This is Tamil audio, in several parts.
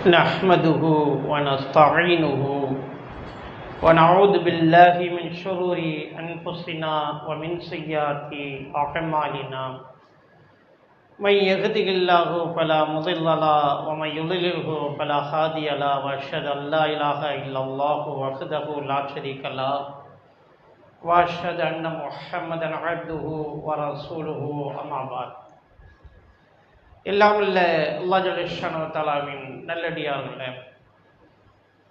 نحمده ونستعينه ونعوذ بالله من شرور أنفسنا ومن سيئات أعمالنا من يهده الله فلا مضل له ومن يضلله فلا هادي له وأشهد أن لا إله إلا الله وحده لا شريك له وأشهد أن محمدا عبده ورسوله أما بعد. எல்லாம் உள்ள அல்லாஹ் ஜல்ல ஷானஹு தஆலாவின் நல்லடியார்களே,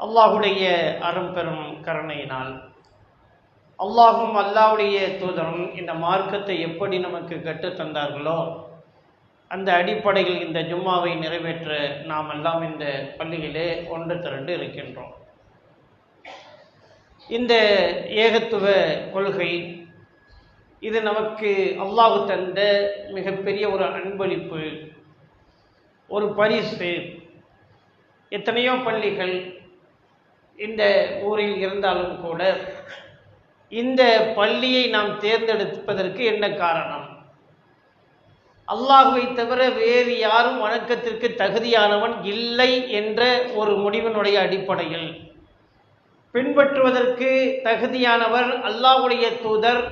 அல்லாஹுடைய அரும்பெரும் கருணையினால் அல்லாஹும் அல்லாஹ்வுடைய தூதரும் இந்த மார்க்கத்தை எப்படி நமக்கு கற்றுத் தந்தார்களோ அந்த அடிப்படையில் இந்த ஜும்மாவை நிறைவேற்ற நாம் எல்லாம் இந்த பள்ளியிலே ஒன்று திரண்டு இருக்கின்றோம். இந்த ஏகத்துவ கொள்கை இது நமக்கு அல்லாஹ் தந்த மிகப்பெரிய ஒரு அன்பளிப்பு, ஒரு பரிசு. எத்தனையோ பள்ளிகள் இந்த ஊரில் இருந்தாலும் கூட இந்த பள்ளியை நாம் தேர்ந்தெடுப்பதற்கு என்ன காரணம்? அல்லாஹ்வை தவிர வேறு யாரும் வணக்கத்திற்கு தகுதியானவன் இல்லை என்ற ஒரு முடிவினுடைய அடிப்படையில் பின்பற்றுவதற்கு தகுதியானவர் அல்லாஹ்வுடைய தூதர்,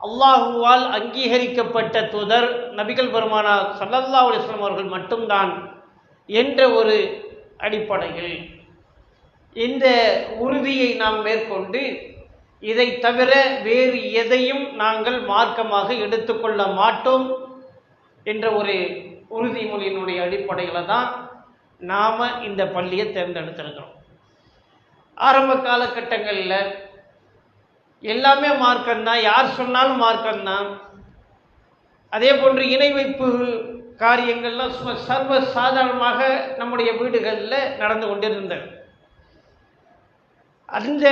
அல்லாஹுவால் அங்கீகரிக்கப்பட்ட தூதர் நபிகள் பெருமானார் ஸல்லல்லாஹு அலைஹி வஸல்லம் அவர்கள் மட்டும்தான் என்ற ஒரு அடிப்படையில் இந்த உறுதியை நாம் மேற்கொண்டு இதை தவிர வேறு எதையும் நாங்கள் மார்க்கமாக எடுத்துக்கொள்ள மாட்டோம் என்ற ஒரு உறுதிமொழியினுடைய அடிப்படையில் தான் நாம் இந்த பள்ளியை தேர்ந்தெடுத்திருக்கிறோம். ஆரம்ப காலகட்டங்களில் எல்லாமே மார்க்கம்தான், யார் சொன்னாலும் மார்க்கம்தான். அதே போன்று இணை வைப்பு காரியங்கள்லாம் சர்வ சாதாரணமாக நம்முடைய வீடுகளில் நடந்து கொண்டிருந்தது. அந்த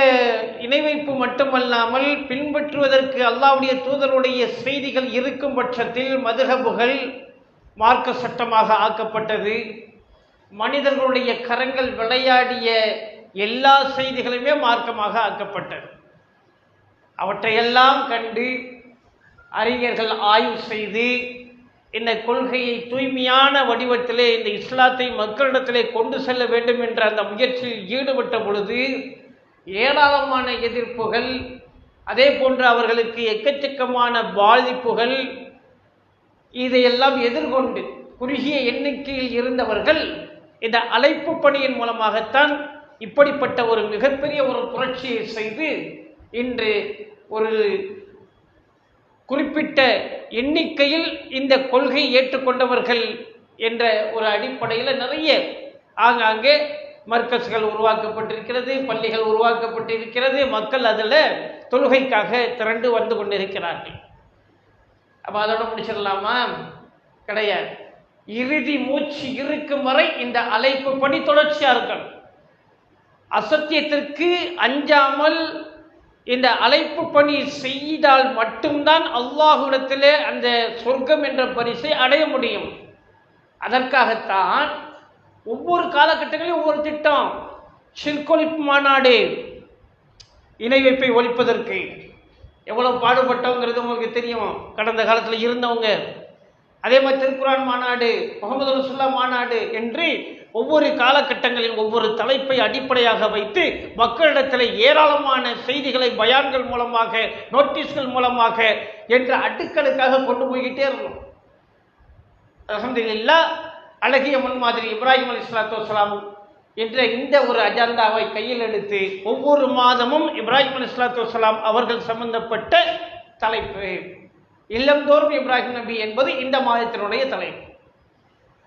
இணை வைப்பு மட்டுமல்லாமல் பின்பற்றுவதற்கு அல்லாஹ்வுடைய தூதருடைய செய்திகள் இருக்கும் பட்சத்தில் மதுஹபுகள் மார்க்க சட்டமாக ஆக்கப்பட்டது. மனிதர்களுடைய கரங்கள் விளையாடிய எல்லா செய்திகளுமே மார்க்கமாக ஆக்கப்பட்டது. அவற்றையெல்லாம் கண்டு அறிஞர்கள் ஆய்வு செய்து இந்த கொள்கையை தூய்மையான வடிவத்திலே இந்த இஸ்லாத்தை மக்களிடத்திலே கொண்டு செல்ல வேண்டும் என்ற அந்த முயற்சியில் ஈடுபட்ட பொழுது ஏராளமான எதிர்ப்புகள், அதே போன்று அவர்களுக்கு எக்கச்சக்கமான பாதிப்புகள், இதையெல்லாம் எதிர்கொண்டு குறுகிய எண்ணிக்கையில் இருந்தவர்கள் இந்த அழைப்பு பணியின் மூலமாகத்தான் இப்படிப்பட்ட ஒரு மிகப்பெரிய ஒரு புரட்சியை செய்து இன்று ஒரு குறிப்பிட்ட எண்ணிக்கையில் இந்த கொள்கையை ஏற்றுக்கொண்டவர்கள் என்ற ஒரு அடிப்படையில் நிறைய ஆங்காங்கே மர்கஸ்கள் உருவாக்கப்பட்டிருக்கிறது, பள்ளிகள் உருவாக்கப்பட்டிருக்கிறது. மக்கள் அதில் தொழுகைக்காக திரண்டு வந்து கொண்டிருக்கிறார்கள். அப்போ அதோட முடிச்சிடலாமா? கிடையாது. இறுதி மூச்சு இருக்கும் வரை இந்த அழைப்பு பணி தொடர்ச்சியாக இருக்கணும். அசத்தியத்திற்கு அஞ்சாமல் இந்த அழைப்பு பணி செய்தால் மட்டும்தான் அல்லாஹ்விடத்திலே அந்த சொர்க்கம் என்ற பரிசை அடைய முடியும். அதற்காகத்தான் ஒவ்வொரு காலகட்டங்களிலும் ஒவ்வொரு திட்டம். ஷிர்கொழிப்பு மாநாடு, இணை வைப்பை ஒழிப்பதற்கு எவ்வளவு பாடுபட்டவங்கிறது உங்களுக்கு தெரியும், கடந்த காலத்தில் இருந்தவங்க. அதே மாதிரி திருக்குரான் மாநாடு, முகமது ரசூலுல்லாஹ் மாநாடு என்று ஒவ்வொரு காலகட்டங்களில் ஒவ்வொரு தலைப்பை அடிப்படையாக வைத்து மக்களிடத்தில் ஏராளமான செய்திகளை பயான்கள் மூலமாக, நோட்டீஸ்கள் மூலமாக என்ற அடுக்களுக்காக கொண்டு போய்கிட்டே இருந்தோம். அல்ஹம்துலில்லாஹ், அழகிய முன்மாதிரி இப்ராஹிம் அலைஹிஸ்ஸலாத்து வஸ்ஸலாம் என்ற இந்த ஒரு அஜெண்டாவை கையில் எடுத்து ஒவ்வொரு மாதமும் இப்ராஹிம் அலைஹிஸ்ஸலாத்து வஸ்ஸலாம் அவர்கள் சம்பந்தப்பட்ட தலைப்பு, இல்லந்தோறும் இப்ராஹிம் நபி என்பது இந்த மாதத்தினுடைய தலைப்பு.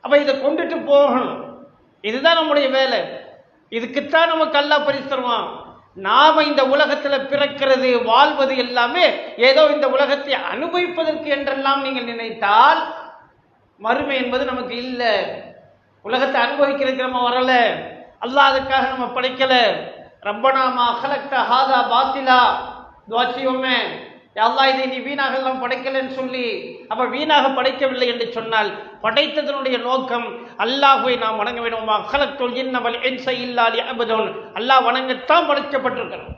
அப்போ இதை கொண்டுட்டு போகணும். இதுதான் நம்முடைய வேலை. இதுக்குத்தான் நமக்கு அல்லாஹ் பரிசு தருவான். நாம இந்த உலகத்தில் பிறக்கிறது, வாழ்வது எல்லாமே ஏதோ இந்த உலகத்தை அனுபவிப்பதற்கு என்றெல்லாம் நீங்கள் நினைத்தால் மறுமை என்பது நமக்கு இல்லை. உலகத்தை அனுபவிக்கிறதுக்கு நம்ம வரல. அல்லாஹ் அதுக்காக நம்ம படைக்கல. ரப்பனா மா ஹலக்த ஹாதா பாத்திலா, துஆ செய்வோமே, அல்லாஹ் இதை நீ வீணாக எல்லாம் படைக்கலன்னு சொல்லி. அப்ப வீணாக படைக்கவில்லை என்று சொன்னால் படைத்ததனுடைய நோக்கம் அல்லாஹ்வை நாம் வணங்க வேண்டும். ஹலக்துல் ஜின்ன வல் இன்ஸ இல்லா லியஅபுதுன், அல்லாஹ் வணங்கத்தான் படைக்கப்பட்டிருக்கிறோம்.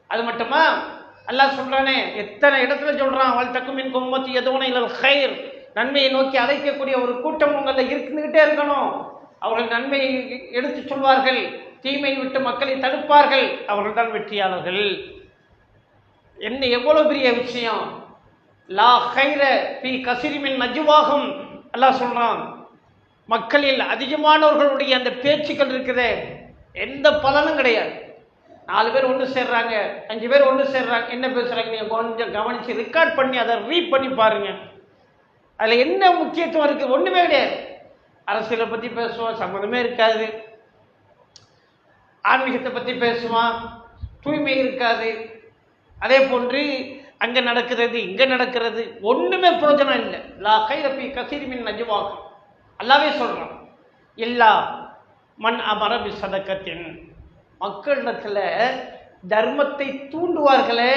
அது மட்டுமா? அல்லாஹ் சொல்றானே, எத்தனை இடத்துல சொல்றான், வல் தக்கும் மின்கும் உம்மத்தி யதுன இலல் கைர், நன்மையை நோக்கி அழைக்கக்கூடிய ஒரு கூட்டம் உங்களில் இருந்துகிட்டே இருக்கணும். அவர்கள் நன்மையை எடுத்துச் சொல்வார்கள், தீமையை விட்டு மக்களை தடுப்பார்கள், அவர்கள் தான் வெற்றியாளர்கள். என்ன எவ்வளவு பெரிய விஷயம்! லா கைர பி கசிரிமின் நஜுவாகும் அல்லாஹ் சொல்றான். மக்களில் அதிகமானவர்களுடைய அந்த பேச்சுக்கள் இருக்குது, எந்த பலனும் கிடையாது. 4 பேர் ஒன்று சேர்றாங்க, 5 பேர் ஒன்று சேர்றாங்க, என்ன பேசுறாங்க நீங்க கொஞ்சம் கவனிச்சு ரெக்கார்ட் பண்ணி அதை ரீட் பண்ணி பாருங்க. அதுல என்ன முக்கியத்துவம் இருக்கு? ஒண்ணுமே கிடையாது. அரசியலை பத்தி பேசுவான், சம்மந்தமே இருக்காது. ஆன்மீகத்தை பத்தி பேசுவான், தூய்மை இருக்காது. அதே போன்று அங்க நடக்கிறது இங்க நடக்கிறது ஒண்ணுமே பிரயோஜனம் இல்லை. லா கைர பி கஸீரின் நஜ்வாகும் அல்லாஹ்வே சொல்றான். இல்லா மன் அமர பி சதகத்தின், மக்களிடத்துல தர்மத்தை தூண்டுவார்களே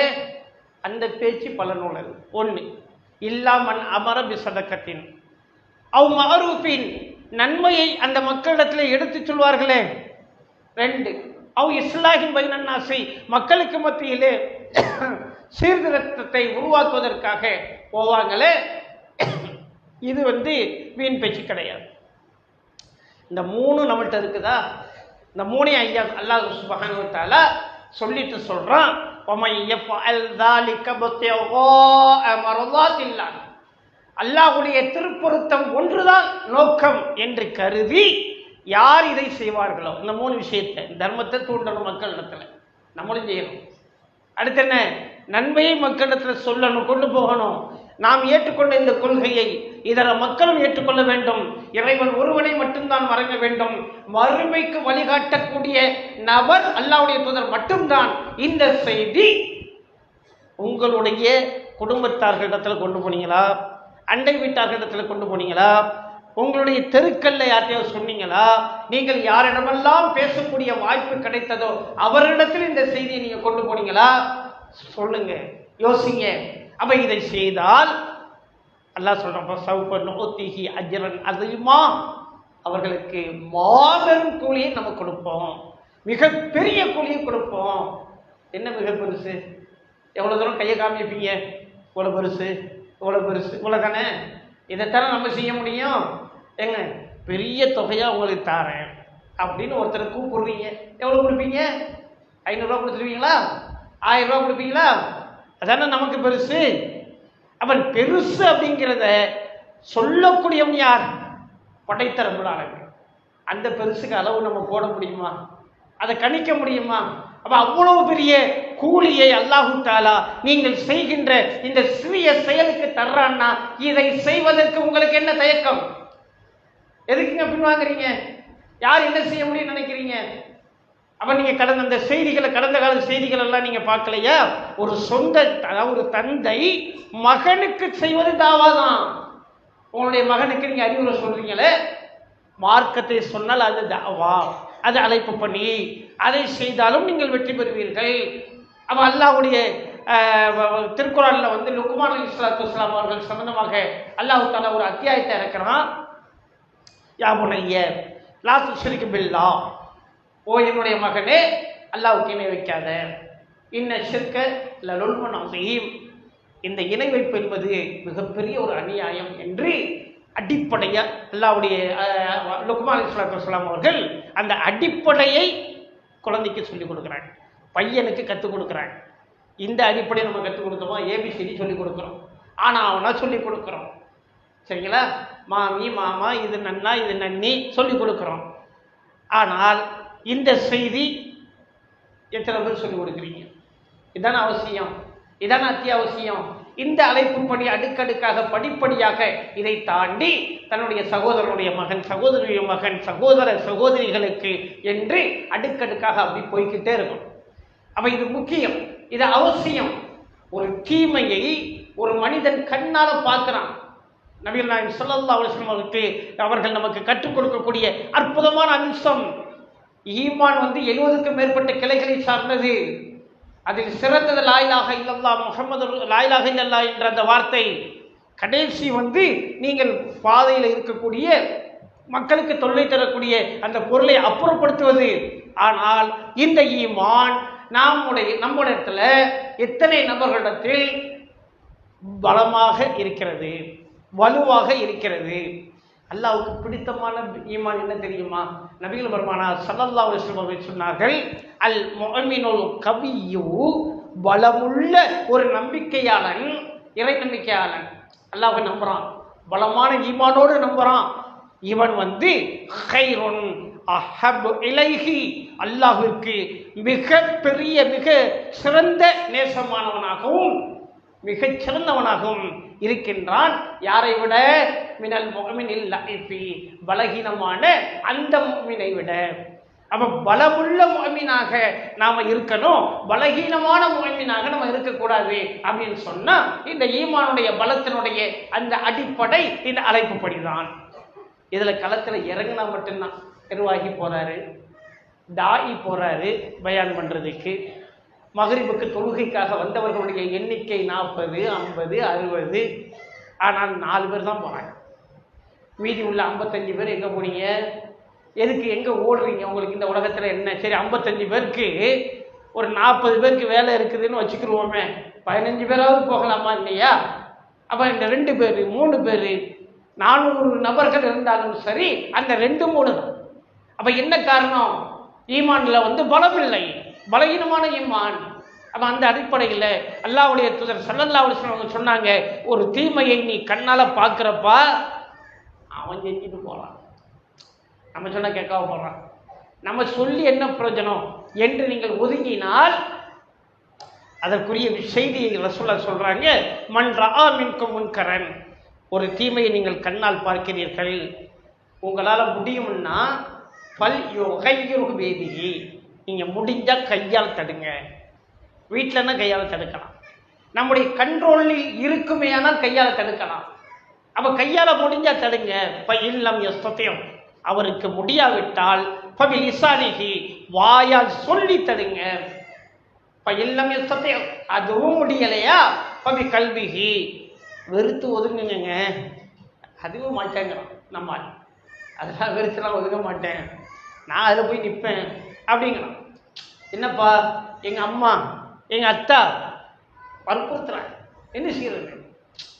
அந்த பேச்சு பலனுள்ளது. ஒன்று. இல்லா மன் அமர பி சதகத்தின் அவ் மஅரூஃபின், நன்மையை அந்த மக்களிடத்தில் எடுத்துச் சொல்வார்களே. 2. அவ் இஸ்லாஹின் பைனன் நாஸி, மக்களுக்கு மத்தியிலே சீர்திருத்தத்தை உருவாக்குவதற்காக போவாங்களே, இது வீண் பேச்சு கிடையாது. இந்த 3 நம்மள்கிட்ட இருக்குதா? இந்த 3 ஐயா அல்லாஹ் சுப்ஹானஹு வ தஆலா சொல்லிட்டு சொல்றான், வமை யஃஅல் ஸாலிக பத்திகா மர்தாத்தில்லாஹ், அல்லாஹ்வுடைய திருப்பொருத்தம் ஒன்றுதான் நோக்கம் என்று கருதி யார் இதை செய்வார்களோ, இந்த 3 விஷயத்தை, தர்மத்தை தூண்டணும் மக்களிடத்துல, நம்மளும் செய்யணும். அடுத்து என்ன? நன்மையை மக்களிடத்தில் சொல்லணும், கொண்டு போகணும். நாம் ஏற்றுக்கொண்ட இந்த கொள்கையை இதர மக்களும் ஏற்றுக்கொள்ள வேண்டும். இறைவன் ஒருவனை மட்டும்தான் வணங்க வேண்டும். மறுமைக்கு வழிகாட்டக்கூடிய நபர் அல்லாஹ்வுடைய தூதர் மட்டும்தான். இந்த செய்தி உங்களுடைய குடும்பத்தார்களிடத்தில் கொண்டு போனீங்களா? அண்டை வீட்டார்களிடத்தில் கொண்டு போனீங்களா? உங்களுடைய தெருக்கல்ல யார்ட்டையாவது சொன்னீங்களா? நீங்கள் யாரிடமெல்லாம் பேசக்கூடிய வாய்ப்பு கிடைத்ததோ அவரிடத்தில் இந்த செய்தியை நீங்க கொண்டு போனீங்களா? சொல்லுங்க, யோசிங்க. அப்ப இதை செய்தால் அல்லாஹ் சொல்றான், அஜ்ரன் அஸீமா, அவர்களுக்கு மாபெரும் கூலியை நம்ம கொடுப்போம், மிகப்பெரிய கூலியை கொடுப்போம். என்ன மிக பெருசு? எவ்வளவு தூரம் கையை காமிப்பீங்க? இவ்வளவு பெருசு, இவ்வளவு பெருசு, இவ்வளவுதானே? இதைத்தானே நம்ம செய்ய முடியும். எங்க பெரிய தொகையா உங்களுக்கு தாரேன் அப்படின்னு ஒருத்தரை கூப்பிடுறீங்க, எவ்வளவு கொடுப்பீங்க? 500 ரூபா கொடுத்துருவீங்களா? 1000 ரூபா கொடுப்பீங்களா? அதானே நமக்கு பெருசு. அவன் பெருசு அப்படிங்கிறத சொல்லக்கூடியவன் யார்? படைத்த ரப்புல் ஆலமீன். அந்த பெருசுக்கு அளவு நம்ம போட முடியுமா? அதை கணிக்க முடியுமா? அப்ப அவ்வளவு பெரிய கூலியை அல்லாஹு தஆலா நீங்கள் செய்கின்ற இந்த சிறிய செயலுக்கு தர்றான்னா, இதை செய்வதற்கு உங்களுக்கு என்ன தயக்கம்? எதுக்குங்க பின்வாங்குறீங்க? யார் என்ன செய்ய முடியும்னு நினைக்கிறீங்க? அப்ப நீங்க கடந்த அந்த செய்திகளை, கடந்த கால செய்திகள் எல்லாம் நீங்க பார்க்கலையா? ஒரு சொந்த, அதாவது ஒரு தந்தை மகனுக்கு செய்வது தாவாதான். உங்களுடைய மகனுக்கு நீங்க அறிவுரை சொல்றீங்களே, மார்க்கத்தை சொன்னால் அது தாவா, அது அழைப்பு பண்ணி அதை செய்தாலும் நீங்கள் வெற்றி பெறுவீர்கள். அப்ப அல்லாஹ்வுடைய திருக்குறான்ல லுக்மான் அலைஹிஸ்ஸலாத்து வஸ்ஸலாம் அவர்கள் சம்பந்தமாக அல்லாஹ் தஆலா ஒரு அத்தியாயத்தை இறக்குறான். யா புனைய லா துஷ்ரிக் பில்லாஹ், ஓ என்னுடைய மகனே அல்லாஹ்வுக்கு இணை வைக்காத. இன்ன ஷிர்க லலுல்முன் அஸீம், இந்த இணை வைப்பு என்பது மிகப்பெரிய ஒரு அநியாயம் என்று அடிப்படையா அல்லாஹ்வுடைய லுக்மான் அலைஹிஸ்ஸலாத்து வஸ்ஸலாம் அவர்கள் அந்த அடிப்படையை குழந்தைக்கு சொல்லிக் கொடுக்குறாங்க, பையனுக்கு கற்றுக் கொடுக்குறாங்க. இந்த அடிப்படையை நம்ம கற்றுக் கொடுத்தோமா? ஏபிசிடி சொல்லிக் கொடுக்குறோம், ஆனால் அவனா சொல்லிக் கொடுக்குறோம். சரிங்களா? மாமி மாமா, இது நன்னா இது நன்னி சொல்லிக் கொடுக்குறோம். ஆனால் இந்த செய்தி எத்தனை பேர் சொல்லிக் கொடுக்குறீங்க? இதான அவசியம், இதான அத்தியாவசியம். இந்த அழைப்புப்படி அடுக்கடுக்காக படிப்படியாக இதை தாண்டி தன்னுடைய சகோதரனுடைய மகன், சகோதரியுடைய மகன், சகோதர சகோதரிகளுக்கு என்று அடுக்கடுக்காக அப்படி போய்கிட்டே இருக்கும். அப்ப இது முக்கியம், இது அவசியம். ஒரு தீமையை ஒரு மனிதன் கண்ணால பார்க்கிறான். நபிகள் நாயகம் ஸல்லல்லாஹு அலைஹி வஸல்லம் அவர்கள் நமக்கு கற்றுக் கொடுக்கக்கூடிய அற்புதமான அம்சம், ஈமான் 70க்கும் மேற்பட்ட கிளைகளை சார்ந்தது. அதில் சிறந்தது லா இலாஹ இல்லல்லாஹ் முஹம்மது லா இலாஹ இல்லல்லாஹ் என்ற அந்த வார்த்தை. கடைசி நீங்கள் பாதையில் இருக்கக்கூடிய மக்களுக்கு தொல்லை தரக்கூடிய அந்த பொருளை அப்புறப்படுத்துவது. ஆனால் இந்த ஈமான் நம்முடைய எத்தனை நபர்களிடத்தில் பலமாக இருக்கிறது, வலுவாக இருக்கிறது? அல்லாஹ்வுக்கு பிடித்தமான ஈமான் என்ன தெரியுமா? நபிகள் பெருமானார் ஸல்லல்லாஹு அலைஹி வஸல்லம் அவர்கள் சொன்னார்கள், அல் முஅ்மினுல் கவிய்யு, பலமுள்ள ஒரு நம்பிக்கையாளன், இறை நம்பிக்கையாளன், அல்லாஹ்வை நம்புறான், பலமான ஈமானோடு நம்புறான், இவன் கைருன் அஹப்பு இலைஹி, அல்லாஹ்விற்கு மிக பெரிய மிக சிறந்த நேசமானவனாகவும் மிகச் சிறந்தவனாகவும் இருக்கின்றான். யாரை விட? மினல் முஃமினில் லஈஃபி, பலகீனமான அந்த முஃமினை விட. அப்ப பலமுள்ள முஃமினாக நாம இருக்கணும், பலகீனமான முஃமினாக நம்ம இருக்கக்கூடாது அப்படின்னு சொன்னா இந்த ஈமானுடைய பலத்தினுடைய அந்த அடிப்படை இந்த அழைப்புப்படிதான். இதுல களத்துல இறங்கினா மட்டும்தான். நிர்வாகி போறாரு, தாயி போறாரு பயான் பண்றதுக்கு. மகரிபுக்கு தொழுகைக்காக வந்தவர்களுடைய எண்ணிக்கை 40, 50, 60. ஆனால் 4 பேர் தான் போறாங்க. மீதி உள்ள 55 பேர் எங்க போனீங்க? எதுக்கு, எங்க ஓடுறீங்க? உங்களுக்கு இந்த உலகத்துல என்ன? சரி, 55 பேருக்கு ஒரு 40 பேருக்கு வேலை இருக்குதுன்னு வச்சுக்கிருவோமே, 15 பேராவது போகலாமா இல்லையா? அப்ப இந்த 2 பேர் 3 பேர் 400 நபர்கள் இருந்தாலும் சரி, அந்த 2 3 தான். அப்ப என்ன காரணம்? ஈமான்ல பலம் இல்லை, பலகீனமான ஈமான். அப்ப அந்த அடிப்படையில் அல்லாஹ்வுடைய தூதர் ஸல்லல்லாஹு அலைஹி வஸல்லம் சொன்னாங்க, ஒரு தீமையை நீ கண்ணால பார்க்கிறப்பா அவன் செஞ்சுட்டு போறான், நம்ம சொன்ன கேட்காம போறான், நம்ம சொல்லி என்ன பிரயோஜனம் என்று நீங்கள் ஒதுங்கினால் அதற்குரிய செய்தியை ரசூலுல்லாஹ் சொல்றாங்க, மன் ரஆ மின்கும் முன்கரன், ஒரு தீமையை நீங்கள் கண்ணால் பார்க்கிறீர்கள், உங்களால் முடியும்னா பல் யுகையிரு பியதிஹி, நீங்க முடிஞ்சா கையால் தடுங்க. வீட்டிலன்னா கையால் தடுக்கலாம், நம்முடைய கண்ட்ரோலில் இருக்குமே ஆனால் கையால் தடுக்கலாம். அப்ப கையால முடிஞ்சா தடுங்க. இல்லம் யஸ்ததியும், அவருக்கு முடியாவிட்டால் பபில் லிசானிஹி, வாயால் சொல்லி தடுங்க. இல்லம் யஸ்ததியும், அதுவும் முடியலையா பபி கல்விஹி, வெறுத்து ஒதுங்குங்க. அதுவும் மாட்டேங்கிறான் நம்ம, அதெல்லாம் வெறுத்துலாம் ஒதுங்க மாட்டேன், நான் அதில் போய் நிற்பேன் அப்படிங்கிறான். என்னப்பா, எங்கள் அம்மா எங்கள் அத்தா வற்புறுத்துறாங்க, என்ன செய்யறது?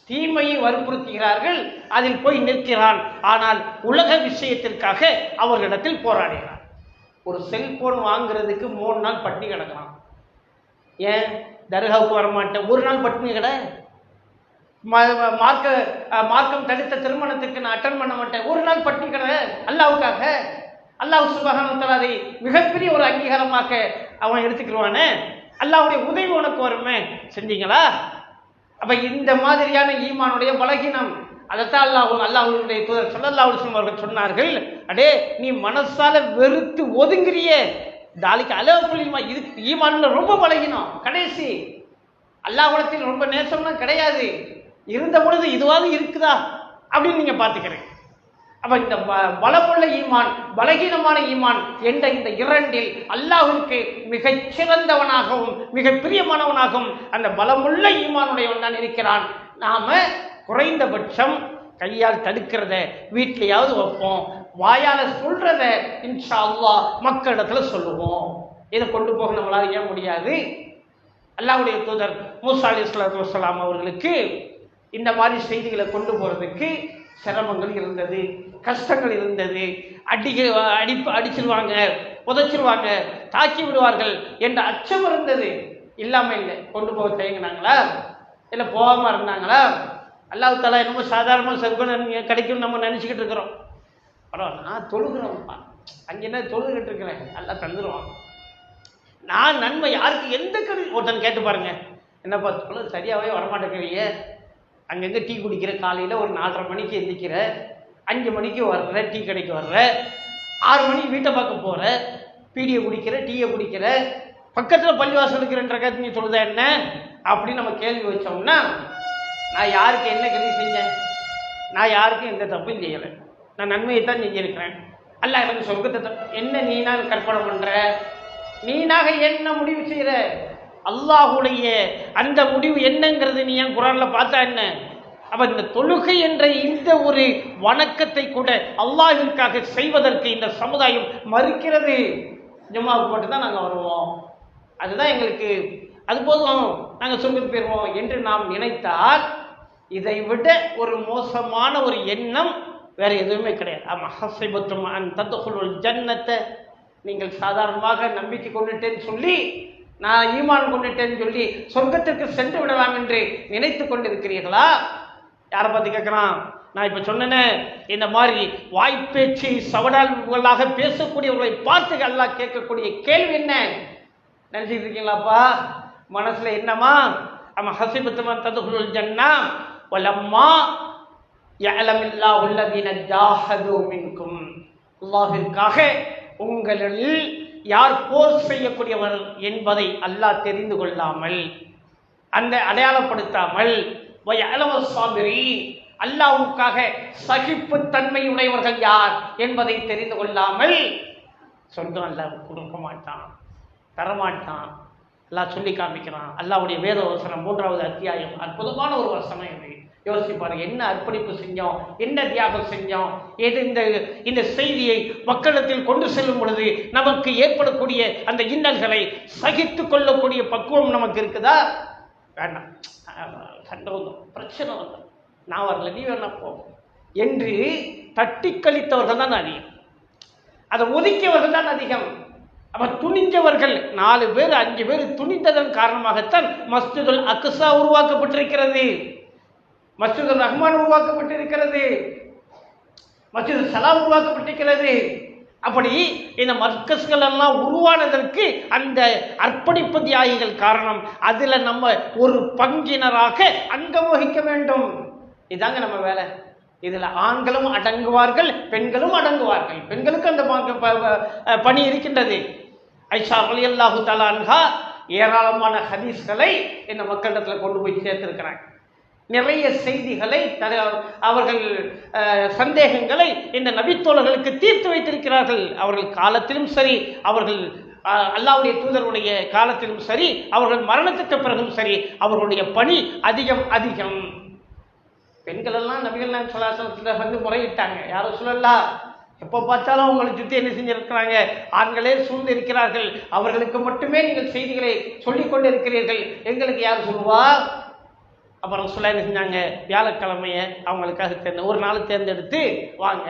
தீமையை வற்புறுத்துகிறார்கள், அதில் போய் நிற்கிறான். ஆனால் உலக விஷயத்திற்காக அவர்களிடத்தில் போராடுகிறான். ஒரு செல்போன் வாங்குறதுக்கு 3 நாள் பட்டினி கிடக்கிறான். ஏன்? தர்காவுக்கு வரமாட்டேன், ஒரு நாள் பட்டினி கிட. மார்க்கம் தடுத்த திருமணத்துக்கு நான் அட்டன் பண்ண மாட்டேன், ஒரு நாள் பட்டினி கிட. அல்லாஹ்வுக்காக அல்லாஹ் சுப்ஹானஹு வ தஆலா அதை மிகப்பெரிய ஒரு அங்கீகாரமாக அவன் எடுத்துக்கிடுவானே, அல்லாஹ்வுடைய உதவி உனக்கு வருமே, செஞ்சீங்களா? அப்ப இந்த மாதிரியான ஈமானுடைய பலகீனம், அதைத்தான் அல்லாஹ்வுடைய தூதர் ஸல்லல்லாஹு அலைஹி வஸல்லம் அவர்கள் சொன்னார்கள், அடே நீ மனசால வெறுத்து ஒதுங்குறியே, தாலிக்கு அலவுலிமா, இது ஈமான்ல ரொம்ப பலகீனம். கடைசி அல்லாஹ்விடத்தில் ரொம்ப நேசம்னா கிடையாது, இருந்த பொழுது இதுவாது இருக்குதா அப்படின்னு நீங்க பார்த்துக்கிறேன். அப்ப இந்த பலமுள்ள ஈமான், பலகீனமான ஈமான் என்ற இந்த இரண்டில் அல்லாஹ்விற்கு மிகச் சிறந்தவனாகவும் மிக பிரியமானவனாகவும் அந்த பலமுள்ள ஈமானுடையவன் தான் இருக்கிறான். நாம குறைந்தபட்சம் கையால் தடுக்கிறத வீட்டிலையாவது வைப்போம், வாயால சொல்றத இன்ஷா அல்லாஹ் மக்களிடத்துல சொல்லுவோம். இதை கொண்டு போக நம்மளால ஏன் முடியாது? அல்லாஹ்வுடைய தூதர் மூசா அலைஹிஸ்ஸலாத்து வஸ்ஸலாம் அவர்களுக்கு இந்த மாதிரி செய்திகளை கொண்டு போறதுக்கு சிரமங்கள் இருந்தது, கஷ்டங்கள் இருந்தது. அடிச்சிருவாங்க, புதைச்சிருவாங்க, தாக்கி விடுவார்கள் என்ற அச்சம் இருந்தது. இல்லாம இல்லை, கொண்டு போக தயங்கினாங்களா? இல்லை போகாம இருந்தாங்களா? அல்லாஹ் தஆலா என்னமோ சாதாரணமாக சொர்க்கம் கிடைக்கும் நம்ம நினச்சிக்கிட்டு இருக்கிறோம். பரவாயில்ல, நான் தொழுகிறோம்ப்பா, அங்கே என்ன தொழுகிட்டு இருக்கிறேன், எல்லாம் தந்துடுவான். நான் நன்மை யாருக்கு எந்த ஒருத்தன் கேட்டு பாருங்க, என்னப்பா தொழுது சரியாகவே வரமாட்டேங்கிறீங்க, அங்கங்கே டீ குடிக்கிற, காலையில் ஒரு 4:30 மணிக்கு எந்திரிக்கிற, 5 மணிக்கு வர்ற, டீ கடைக்கு வர்ற, 6 மணிக்கு வீட்டை பார்க்க போகிற, பீடியை குடிக்கிற, டீயை குடிக்கிற, பக்கத்தில் பள்ளிவாசலுக்கு 2 ரக்காத்து நீ சொல்லுதா என்ன அப்படின்னு நம்ம கேள்வி வச்சோம்னா, நான் யாருக்கு என்ன கல்வி செஞ்சேன்? நான் யாருக்கும் எந்த தப்பும் செய்யலை, நான் நன்மையை தான் செஞ்சிருக்கிறேன். அல்லாஹ் எனக்கு சொர்க்கத்தை என்ன நீனாக கற்பனை பண்ணுற? நீனாக என்ன முடிவு செய்கிற? அல்லாஹுடைய அந்த முடிவு என்னங்கிறது நீ ஏன் குர்ஆன்ல பார்த்தா என்ன? அப்ப இந்த தொழுகை என்ற இந்த ஒரு வணக்கத்தை கூட அல்லாஹ்விற்காக செய்வதற்கு இந்த சமுதாயம் மறுக்கிறது. ஜும்மாவுக்கு மட்டும்தான் நாங்கள் வருவோம், அதுதான் எங்களுக்கு, அது போதும், நாங்கள் சொர்க்கத்துக்கு போயிடுவோம் என்று நாம் நினைத்தால் இதை விட ஒரு மோசமான ஒரு எண்ணம் வேற எதுவுமே கிடையாது. ஹஸிபத்தும் அன் தத்குலுல் ஜன்னத்த, நீங்கள் சாதாரணமாக நம்பிக்கை கொண்டுட்டேன்னு சொல்லி, நான் ஈமான் கொண்டுட்டேன்னு சொல்லி சொர்க்கத்திற்கு சென்று விடலாம் என்று நினைத்து கொண்டிருக்கிறீர்களா? யாரை பார்த்து கேட்குறான்? நான் இப்போ சொன்னேனே, இந்த மாதிரி வாய்ப்பேச்சு சவடால்களாக பேசக்கூடியவர்களை பார்த்து அல்லாஹ் கேட்கக்கூடிய கேள்வி என்ன நினைச்சிட்டு இருக்கீங்களாப்பா? மனசுல என்னமா? அம் ஹஸிபத்தும் அன் தத்குலுல் ஜன்னா வலம்மா யஅலமில்லாஹு அல்லதீன ஜாஹது மின்கும், அல்லாஹ்விற்காக உங்களில் யார் போர் செய்யக்கூடியவர் என்பதை அல்லாஹ் தெரிந்து கொள்ளாமல், அந்த அடையாளப்படுத்தாமல், அல்லாஹ்வுக்காக சகிப்புத்தன்மை உடையவர்கள் யார் என்பதை தெரிந்து கொள்ளாமல் சொர்க்கம் அல்லாஹ் கொடுக்க மாட்டான், தரமாட்டான். அல்லாஹ் சொல்லி காமிக்கிறான். அல்லாஹ்வுடைய வேத வசனம் 3வது அத்தியாயம், அற்புதமான ஒரு வசனம் இது. யோசிப்பாரு, என்ன அர்ப்பணிப்பு செஞ்சோம், என்ன தியாகம் செஞ்சோம். இந்த செய்தியை மக்களிடத்தில் கொண்டு செல்லும் பொழுது நமக்கு ஏற்படக்கூடிய அந்த இன்னல்களை சகித்து கொள்ளக்கூடிய பக்குவம் நமக்கு இருக்குதா? வேண்டாம், சண்டை வந்தோம், பிரச்சனை வந்தோம், நான் வரல, நீ வேணா போ என்று தட்டி கழித்தவர்கள் தான் அதிகம், அதை ஒதுக்கியவர்கள் தான் அதிகம். அப்ப துணிஞ்சவர்கள் 4 பேர் 5 பேர் துணிந்ததன் காரணமாகத்தான் மஸ்ஜிதுல் அக்ஸா உருவாக்கப்பட்டிருக்கிறது, மஸ்ஜிதுல் ரஹ்மான் உருவாக்கப்பட்டிருக்கிறது, மஸ்ஜிது சலாம் உருவாக்கப்பட்டிருக்கிறது. அப்படி இந்த மர்கஸ்கள் எல்லாம் உருவானதற்கு அந்த அர்ப்பணிப்பு தியாகிகள் காரணம். அதுல நம்ம ஒரு பங்கினராக அங்கம் வகிக்க வேண்டும். இதாங்க நம்ம வேலை. இதுல ஆண்களும் அடங்குவார்கள், பெண்களும் அடங்குவார்கள். பெண்களுக்கு அந்த பணி இருக்கின்றது. ஐஷா ரலியல்லாஹு தஆலா அன்ஹா ஏராளமான ஹதீஸ்களை இந்த மக்களிடத்தில் கொண்டு போய் சேர்த்திருக்கிறாங்க. நிறைய செய்திகளை, அவர்கள் சந்தேகங்களை இந்த நபித்தோழர்களுக்கு தீர்த்து வைத்திருக்கிறார்கள். அவர்கள் காலத்திலும் சரி, அவர்கள் அல்லாஹ்வுடைய தூதருடைய காலத்திலும் சரி, அவர்கள் மரணத்துக்கு பிறகும் சரி, அவர்களுடைய பணி அதிகம் அதிகம். பெண்கள் எல்லாம் நபிகள் நாயகம் ஸல்லல்லாஹு அலைஹி வஸல்லம் வந்து முறையிட்டாங்க, யாரும் சொல்லலாம், எப்போ பார்த்தாலும் அவங்களை சுற்றி என்ன செஞ்சிருக்கிறாங்க, ஆண்களே சூழ்ந்து இருக்கிறார்கள், அவர்களுக்கு மட்டுமே நீங்கள் செய்திகளை சொல்லிக் கொண்டு இருக்கிறீர்கள், எங்களுக்கு யார் சொல்லுவா? அப்புறம் சொல்ல என்ன செஞ்சாங்க, வியாழக்கிழமையை அவங்களுக்காக ஒரு நாள் தேர்ந்தெடுத்து வாங்க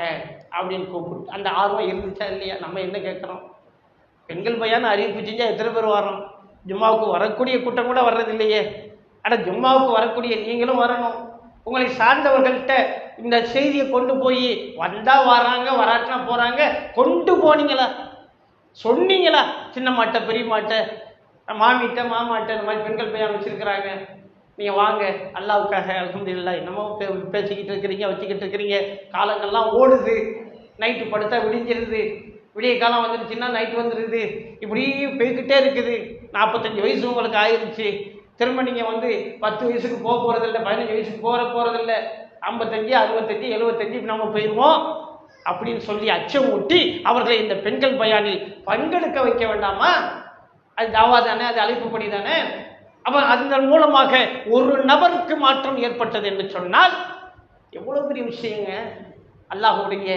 அப்படின்னு கூப்பிட்டு, அந்த ஆர்வம் இருந்துச்சா இல்லையா? நம்ம என்ன கேட்குறோம்? பெண்கள் பையன் அறிவிப்பு செஞ்சால் எத்தனை பேர் வரோம்? ஜும்மாவுக்கு வரக்கூடிய கூட்டம் கூட வர்றது இல்லையே. ஆனால் ஜும்மாவுக்கு வரக்கூடிய நீங்களும் வரணும். உங்களை சார்ந்தவர்கள்ட்ட இந்த செய்தியை கொண்டு போய் வந்தா வராங்க, வராட்டினா போறாங்க, கொண்டு போனீங்களா, சொன்னீங்களா? சின்ன மாட்டை, பெரிய மாட்டை, மாமிட்ட, மாமாட்ட, இந்த மாதிரி பெண்கள் பையன் வச்சிருக்கிறாங்க, நீங்க வாங்க அல்லாஹ்வுக்காக அல்ஹம்துலில்லாஹ் என்னமோ பேசிக்கிட்டு இருக்கிறீங்க, வச்சுக்கிட்டு இருக்கிறீங்க, காலங்கள்லாம் ஓடுது, நைட்டு படுத்தா விடிஞ்சிருது, விடிய காலம் வந்துருச்சுன்னா நைட்டு வந்துடுது, இப்படி போய்கிட்டே இருக்குது. 45 வயசு உங்களுக்கு ஆயிடுச்சு, திரும்ப நீங்கள் 10 வயசுக்கு போக போகிறதில்ல, 15 வயசுக்கு போகிறதில்ல, 55, 65, 75 நம்ம போயிடுவோம் அப்படின்னு சொல்லி அச்சமூட்டி அவர்களை இந்த பெண்கள் பயானில் பங்கெடுக்க வைக்க வேண்டாமா? அது தாவா தானே, அது அழைப்புப்படி தானே. அப்போ அதன் மூலமாக ஒரு நபருக்கு மாற்றம் ஏற்பட்டது என்று சொன்னால் எவ்வளோ பெரிய விஷயங்க. அல்லாஹ்வுடைய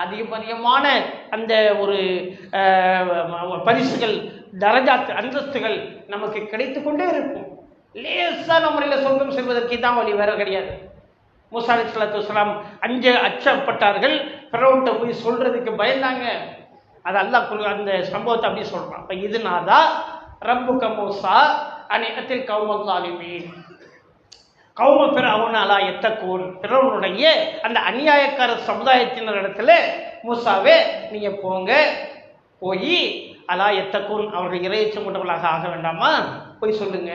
அதிகபடியமான அந்த ஒரு பரிசுகள், தரஜாத், அந்தஸ்துகள் நமக்கு கிடைத்து கொண்டே இருக்கும். லேசான முறையில் சொர்க்கம் செல்வதற்கு தான் வழி, வேற கிடையாது. மூசா அலைஹிஸ்ஸலாத்து வஸ்ஸலாம் அச்சப்பட்டார்கள், ஃபிரௌன்ட்ட போய் சொல்றதுக்கு பயந்தாங்க. அது அல்லாஹ் அந்த சம்பவத்தை அப்படி சொல்றான். அப்ப இதுனாதா ரப்புக மூசா அனிஅத்தில் கௌமல் ஸாலிமீன், கௌம ஃபிரௌன் அலா யத்தகூன், ஃபிரௌனுடைய அந்த அநியாயக்கார சமுதாயத்தினர் இடத்துல மூசாவே நீங்க போங்க, போய் அலா யத்தகூன், அவர்கள் இறையச்சம் கொண்டவர்களாக ஆக வேண்டாமா, போய் சொல்லுங்க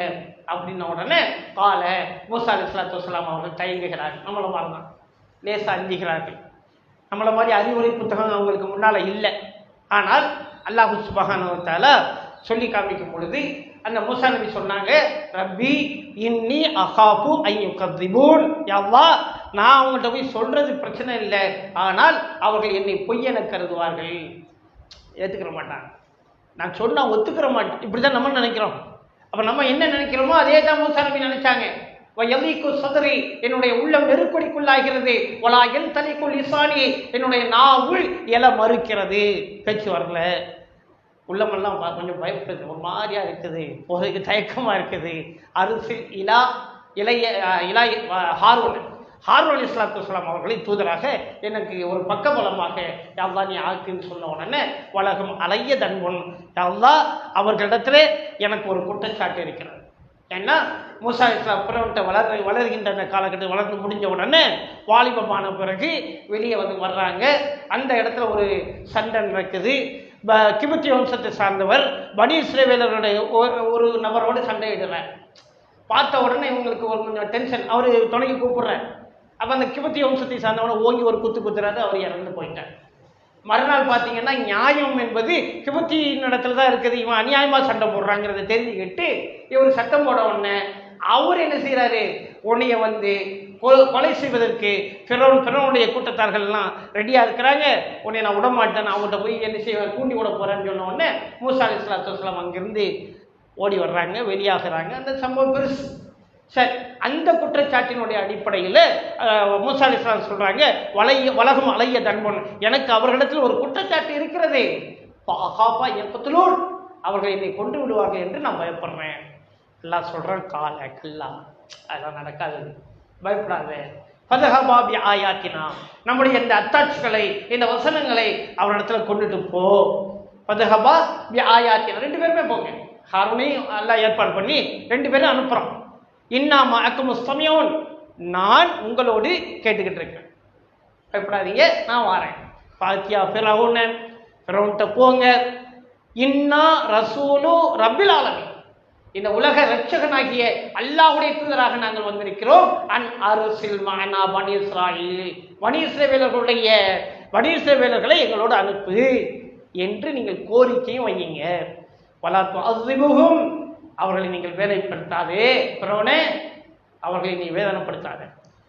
அப்படின்ன உடனே கால மூசா அலைஹிஸ்ஸலாத்து வஸ்ஸலாம் அவர்கள் தயங்குகிறார்கள். நம்மள மாதிரி தான் லேசா அஞ்சுகிறார்கள். நம்மள மாதிரி அறிவுரை புத்தகம் அவங்களுக்கு முன்னால இல்லை. ஆனால் அல்லாஹ் சுப்ஹானஹு வ தஆலா சொல்லி காமிக்கும் பொழுது அந்த மூசா நபி சொன்னாங்க, ரப்பி இன்னி அகாபு ஐயுகதிபூன், யா அல்லாஹ் நான் அவங்கள்ட்ட போய் சொல்றது பிரச்சனை இல்லை, ஆனால் அவர்கள் என்னை பொய்யென கருதுவார்கள், ஏற்றுக்கிற மாட்டாங்க, நான் சொன்னா ஒத்துக்கிற மாட்டேன், இப்படிதான் நம்ம நினைக்கிறோம். அப்ப நம்ம என்ன நினைக்கிறோமோ அதே தான் மூசா நபி நினைச்சாங்க. வயலிக்கு சதுரி, என்னுடைய உள்ளம் நெருக்கடிக்குள்ளாகிறது, ஒலா எல் தலைக்குள் இசானி, என்னுடைய நாவு எல மறுக்கிறது, பேச்சு வரல, உள்ளமெல்லாம் கொஞ்சம் பயப்படுது, ஒரு மாதிரியா இருக்குது, போகிறதுக்கு தயக்கமா இருக்குது. அரிசி இலா இளைய இலா ஹாரூன், ஹாரூன் அலைஹிஸ்ஸலாத்து வஸ்ஸலாம் அவர்களை தூதராக எனக்கு ஒரு பக்கபலமாக யா அல்லாஹ் நீ ஆக்குன்னு சொன்ன உடனே வலகும் அலைய தன்பொன் யா அல்லாஹ் அவர்களிடத்திலே எனக்கு ஒரு குற்றச்சாட்டு இருக்கிறது. ஏன்னா மூசா அலைஹிஸ்ஸலாம் பிறவன்ட்ட வளர்கின்ற அந்த காலகட்டத்தில் வளர்ந்து முடிஞ்ச உடனே வாலிபமான பிறகு வெளியே வர்றாங்க. அந்த இடத்துல ஒரு சண்டை நடக்குது. கிபுத்தி வம்சத்தை சார்ந்தவர் பனி இஸ்ரவேலருடைய ஒரு நபரோடு சண்டையிடுறார். பார்த்த உடனே இவங்களுக்கு ஒரு கொஞ்சம் டென்ஷன். அவர் துணைக்கு கூப்பிடுறார். அப்போ அந்த கிபுத்தி வம்சத்தை சார்ந்தவனை ஓங்கி ஒரு குத்துறாரு. அவர் இறந்து போயிட்டார். மறுநாள் பார்த்தீங்கன்னா நியாயம் என்பது கிபுத்தியின் இடத்துல தான் இருக்குது. இவன் அநியாயமாக சண்டை போடுறாங்கிறத தெரிஞ்சுக்கிட்டு இவர் சட்டம் போட உடனே அவர் என்ன செய்கிறாரு, உன்னைய கொலை செய்வதற்கு பிறனுடைய கூட்டத்தார்கள்லாம் ரெடியாக இருக்கிறாங்க, உன்னை நான் விடமாட்டேன், அவங்கள்ட்ட போய் என்ன செய்வேன் தூண்டி விட போகிறேன்னு சொன்ன உடனே மூசா அலைஹிஸ்ஸலாத்து வஸ்ஸலாம் அங்கேருந்து ஓடி வர்றாங்க, வெளியாகிறாங்க. அந்த சம்பவம் பெருசு. சரி, அந்த குற்றச்சாட்டினுடைய அடிப்படையில் மூசா அலைஹிஸ்ஸலாம் சொல்கிறாங்க, வலகும் அலைய தன்பொன், எனக்கு அவர்களிடத்தில் ஒரு குற்றச்சாட்டு இருக்கிறது, பாகாப்பா எப்பத்திலூர், அவர்கள் என்னை கொண்டு விடுவார்கள் என்று நான் பயப்படுறேன். எல்லாம் சொல்கிறேன், கல்லா அதெல்லாம் நடக்காது, பயப்படாது. பதஹபாபி ஆயாத்தினா, நம்முடைய இந்த அத்தாட்சிகளை இந்த வசனங்களை அவரிடத்துல கொண்டுட்டு போ. பதஹபா பி ஆயாத்தினா, 2 பேருமே போங்க. ஹாரூனையும் எல்லாம் ஏற்பாடு பண்ணி 2 பேரும் அனுப்புகிறோம். இன்னாமா அக்குமுஸ்தமியோன், நான் உங்களோடு கேட்டுக்கிட்டு இருக்கேன், பயப்படாதீங்க, நான் வாரேன். பாத்தியா பிறவுன்ட்ட போங்க. இன்னா ரசூலு ரப்பில் ஆலமீன், இந்த உலக ரட்சகனாகிய அல்லாஹ்வுடைய தூதராக நாங்கள் வந்திருக்கிறோம். அன் அர்சில் மஅனா பனி இஸ்ராயீல், பனி இஸ்ரவேலர்களை எங்களோடு அனுப்பு என்று நீங்கள் கோரிக்கையும் வையுங்க. வலா துஅஸிபுஹும், அவர்களை நீங்கள் வேதனைப்படுத்தாதே. பிறவனே, அவர்களை நீ வேதனைப்படுத்தாத,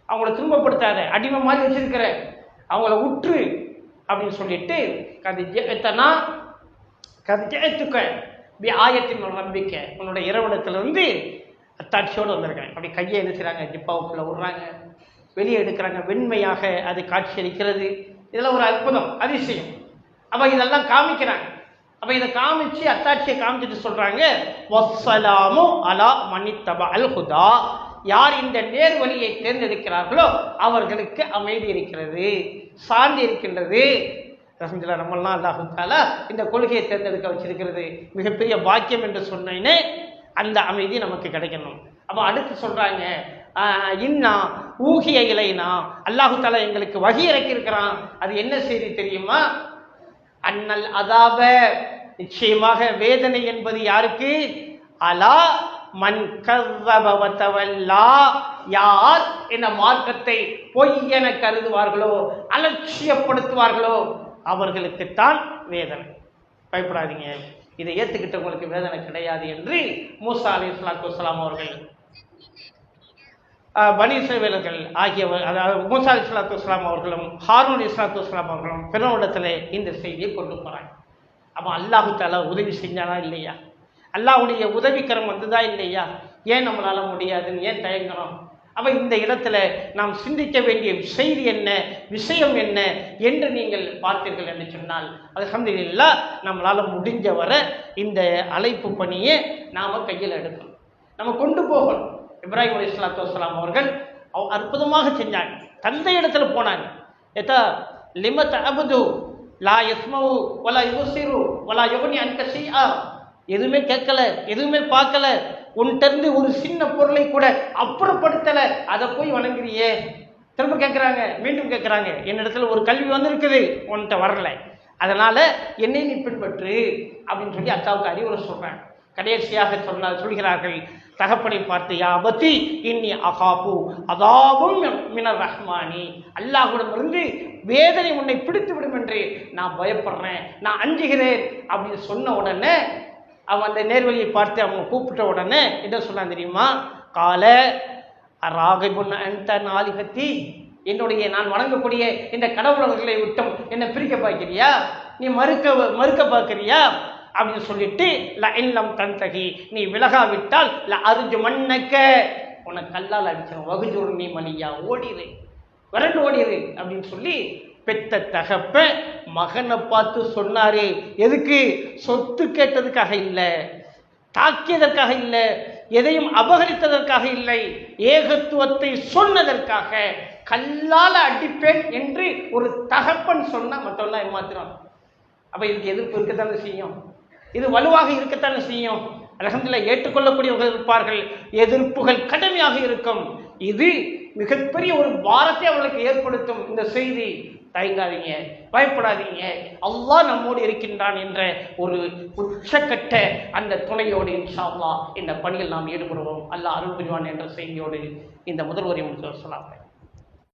அவங்கள துன்பப்படுத்தாத, அடிமை மாதிரி வச்சிருக்கிற, அவங்கள உற்று அப்படின்னு சொல்லிட்டு கதிஜத்துக்க ஆயத்தின் நம்பிக்கை, உன்னோட இரவிடத்திலிருந்து அத்தாட்சியோடு வந்திருக்கிறேன். அப்படி கையை என்ன செய்கிறாங்க, ஜிப்பாவுக்குள்ளே விடுறாங்க, வெளியே எடுக்கிறாங்க. வெண்மையாக அது காட்சி அளிக்கிறது. இதெல்லாம் ஒரு அற்புதம், அதிசயம். அப்போ இதெல்லாம் காமிக்கிறாங்க. அப்போ இதை காமிச்சு அத்தாட்சியை காமிச்சிட்டு சொல்கிறாங்க, வஸ்ஸலாமு அலா மனித்தப அல் ஹுதா, யார் இந்த நேர் வழியை தேர்ந்தெடுக்கிறார்களோ அவர்களுக்கு அமைதி இருக்கிறது, சாந்தி இருக்கின்றது. ரஹ்மத்துல்லாஹி நம்மெல்லாம் அல்லாஹ் தஆலா இந்த கொள்கையை தேர்ந்தெடுக்க வச்சிருக்கிறது மிகப்பெரிய பாக்கியம் என்று சொன்னேனே, அந்த அமைதி நமக்கு கிடைக்கணும். அப்போ அடுத்து சொல்கிறாங்க, இன்னா ஊகிய இலைனா, அல்லாஹ் தஆலா எங்களுக்கு வஹி இறக்கியிருக்கிறான். அது என்ன செய்தி தெரியுமா? அன்னல் அதாப, நிச்சயமாக வேதனை என்பது யாருக்கு? அலா மன் கஸப வ தவல்லா, யார் இந்த மார்க்கத்தை பொய் என கருதுவார்களோ, அலட்சியப்படுத்துவார்களோ, அவர்களுக்குத்தான் வேதனை. பயப்படாதீங்க, இதை ஏற்றுக்கிட்டவங்களுக்கு வேதனை கிடையாது என்று மூசா அலைஹிஸ்ஸலாத்து வஸ்ஸலாம் அவர்கள் பனி இஸ்ரவேலர்கள் ஆகியவர், அதாவது மூசா அலைஹிஸ்ஸலாத்து வஸ்ஸலாம் அவர்களும் ஹாரூன் அலைஹிஸ்ஸலாத்து வஸ்ஸலாம் அவர்களும் பிறனிடத்தில் இந்த செய்தியை கொண்டு போகிறாங்க. அப்போ அல்லாஹ் தஆலா உதவி செஞ்சானா இல்லையா? அல்லாஹ்வுடைய உதவிக்கரம் வந்துதா இல்லையா? ஏன் நம்மளால முடியாதுன்னு ஏன் தயங்குறோம்? அப்போ இந்த இடத்துல நாம் சிந்திக்க வேண்டிய செய்தி என்ன, விஷயம் என்ன என்று நீங்கள் பார்த்தீர்கள் என்று சொன்னால், அல்ஹம்துலில்லாஹ் நம்மளால் முடிஞ்ச வர இந்த அழைப்பு பணியை நாம் கையில் எடுக்கணும், நம்ம கொண்டு போகணும். இப்ராஹிம் அலைஹிஸ்ஸலாத்து வஸ்ஸலாம் அவர்கள் அற்புதமாக செஞ்சாங்க. தந்தை இடத்துல போனாங்க. ஏதா லிம தஅபுது லா யஸ்மஉ வலா யுபஸிரு வலா யுக்னி அன்க ஷைஆ, எதுவுமே கேட்கல, எதுவுமே பார்க்கல, உன்கிட்ட ஒரு சின்ன பொருளை கூட அப்புறப்படுத்தலை, அதை போய் வணங்குறியே. திரும்ப கேட்குறாங்க, மீண்டும் கேட்குறாங்க, என்னிடத்துல ஒரு கல்வி வந்திருக்குது, உன்கிட்ட வரலை, அதனால் என்னை நீ பின்பற்று அப்படின்னு சொல்லி அத்தாவுக்கு அறிவுரை சொல்கிறாங்க. கடைசியாக சொல்கிறார்கள், தகப்பனை பார்த்து, யா அபதி இன்னி அகாபு அதாபும் மினர் ரஹ்மானி, அல்லாஹ்விடமிருந்து வேதனை உன்னை பிடித்து விடும் என்று நான் பயப்படுறேன், நான் அஞ்சுகிறேன் அப்படின்னு சொன்ன உடனே அவன் அந்த நேர்வழியை பார்த்து அவங்க கூப்பிட்ட உடனே என்ன சொன்னான் தெரியுமா? கால ராகிபுன் அன்த நாலிகத்தி, என்னுடைய நான் வணங்கக்கூடிய இந்த கடவுளர்களை விட்டும் என்னை பிரிக்க பார்க்கிறியா, நீ மறுக்க பார்க்கிறியா அப்படின்னு சொல்லிட்டு, ல இல்லம் தன்தகி, நீ விலகாவிட்டால் ல அர்ஜு மன்னக்க, உனக்கு கல்லால் அடிச்சிடும், வகுஜூர் நீ மலியா, ஓடிரு, விரண்டு ஓடிரு அப்படின்னு சொல்லி பெத்த தகப்ப மகனை பார்த்து சொன்னாரு. எதுக்கு? சொத்து கேட்டதுக்காக இல்லை, தாக்கியதற்காக இல்லை, எதையும் அபகரித்ததற்காக இல்லை, ஏகத்துவத்தை சொன்னதற்காக, கல்லால் அடிப்பேன் என்று ஒரு தகப்பன் சொன்னா மற்றவெல்லாம் ஏமாத்திரம். அப்ப இதுக்கு எதிர்ப்பு இருக்கத்தானே செய்யும், இது வலுவாக இருக்கத்தானே செய்யும். அல்ஹம்துலில்லாஹ் ஏற்றுக்கொள்ளக்கூடியவர்கள் இருப்பார்கள், எதிர்ப்புகள் கடுமையாக இருக்கும். இது மிகப்பெரிய ஒரு பாரத்தை அவர்களுக்கு ஏற்படுத்தும். இந்த செய்தி தயங்காதீங்க, பயப்படாதீங்க, அல்லாஹ் நம்மோடு இருக்கின்றான் என்ற ஒரு உச்சக்கட்ட அந்த துணையோடு இன்ஷா அல்லாஹ் இந்த பணியில் நாம் ஈடுபடுவோம். அல்லாஹ் அருள் புரிவான் என்ற செய்தியோடு இந்த முதல் உரை முடிச்சு சொல்லலாம்.